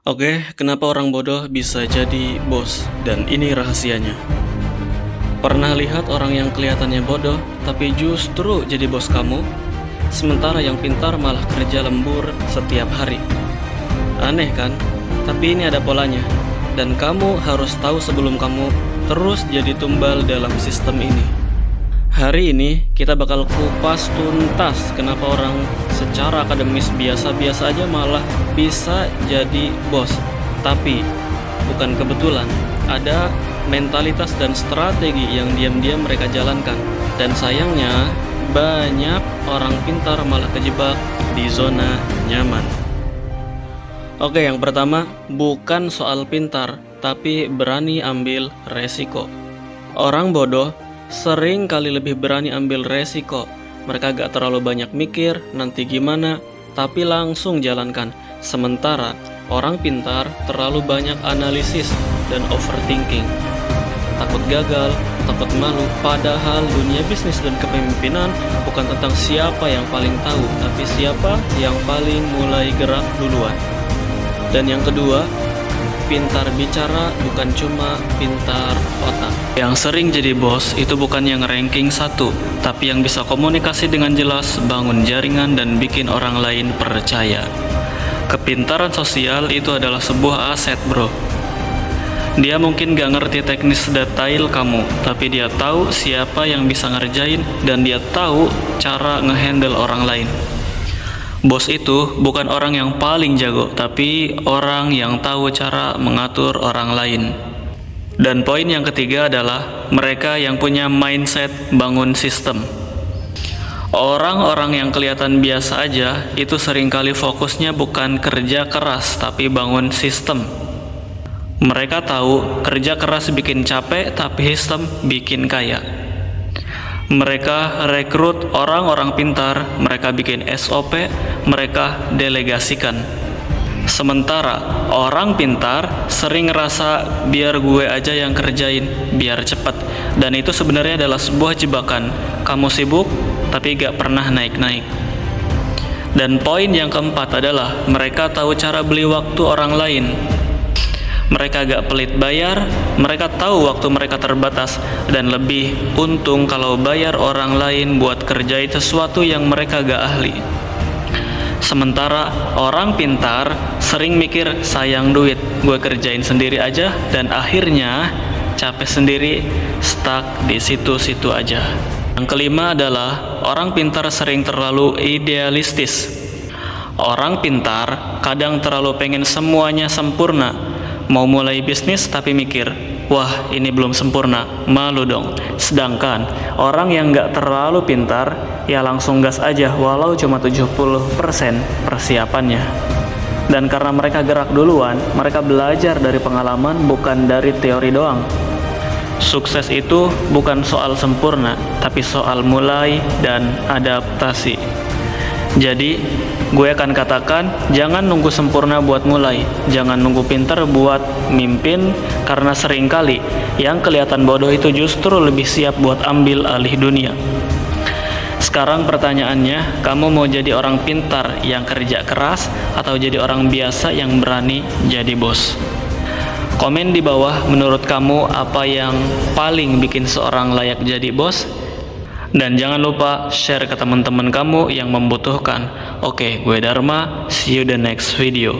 Oke, kenapa orang bodoh bisa jadi bos? Dan ini rahasianya. Pernah lihat orang yang kelihatannya bodoh, tapi justru jadi bos kamu? Sementara yang pintar malah kerja lembur setiap hari. Aneh kan? Tapi ini ada polanya. Dan kamu harus tahu sebelum kamu terus jadi tumbal dalam sistem ini. Hari ini kita bakal kupas tuntas kenapa orang secara akademis biasa-biasa aja malah bisa jadi bos. Tapi bukan kebetulan, ada mentalitas dan strategi yang diam-diam mereka jalankan. Dan sayangnya banyak orang pintar malah kejebak di zona nyaman. Oke, yang pertama bukan soal pintar, tapi berani ambil resiko. Orang bodoh sering kali lebih berani ambil resiko. Mereka gak terlalu banyak mikir nanti gimana, tapi langsung jalankan. Sementara orang pintar terlalu banyak analisis dan overthinking. Takut gagal, takut malu. Padahal dunia bisnis dan kepemimpinan bukan tentang siapa yang paling tahu, tapi siapa yang paling mulai gerak duluan. Dan yang kedua, pintar bicara bukan cuma pintar otak. Yang sering jadi bos itu bukan yang ranking 1, tapi yang bisa komunikasi dengan jelas, bangun jaringan, dan bikin orang lain percaya. Kepintaran sosial itu adalah sebuah aset, bro. Dia mungkin gak ngerti teknis detail kamu, tapi dia tahu siapa yang bisa ngerjain, dan dia tahu cara ngehandle orang lain. Bos itu bukan orang yang paling jago, tapi orang yang tahu cara mengatur orang lain. Dan poin yang ketiga adalah mereka yang punya mindset bangun sistem. Orang-orang yang kelihatan biasa aja itu seringkali fokusnya bukan kerja keras, tapi bangun sistem. Mereka tahu kerja keras bikin capek, tapi sistem bikin kaya. Mereka rekrut orang-orang pintar, mereka bikin SOP, mereka delegasikan. Sementara orang pintar sering ngerasa biar gue aja yang kerjain, biar cepet. Dan itu sebenarnya adalah sebuah jebakan. Kamu sibuk, tapi gak pernah naik-naik. Dan poin yang keempat adalah mereka tahu cara beli waktu orang lain. Mereka gak pelit bayar, mereka tahu waktu mereka terbatas, dan lebih untung kalau bayar orang lain buat kerjain sesuatu yang mereka gak ahli. Sementara orang pintar sering mikir sayang duit, gue kerjain sendiri aja, dan akhirnya capek sendiri, stuck di situ-situ aja. Yang kelima adalah orang pintar sering terlalu idealistis. Orang pintar kadang terlalu pengen semuanya sempurna. Mau mulai bisnis tapi mikir, wah ini belum sempurna, malu dong. Sedangkan orang yang gak terlalu pintar, ya langsung gas aja walau cuma 70% persiapannya. Dan karena mereka gerak duluan, mereka belajar dari pengalaman bukan dari teori doang. Sukses itu bukan soal sempurna, tapi soal mulai dan adaptasi. Jadi, gue akan katakan, jangan nunggu sempurna buat mulai. Jangan nunggu pintar buat mimpin, karena seringkali yang kelihatan bodoh itu justru lebih siap buat ambil alih dunia. Sekarang pertanyaannya, kamu mau jadi orang pintar yang kerja keras, atau jadi orang biasa yang berani jadi bos? Komen di bawah, menurut kamu apa yang paling bikin seorang layak jadi bos? Dan jangan lupa share ke teman-teman kamu yang membutuhkan. Oke, gue Dharma, see you the next video.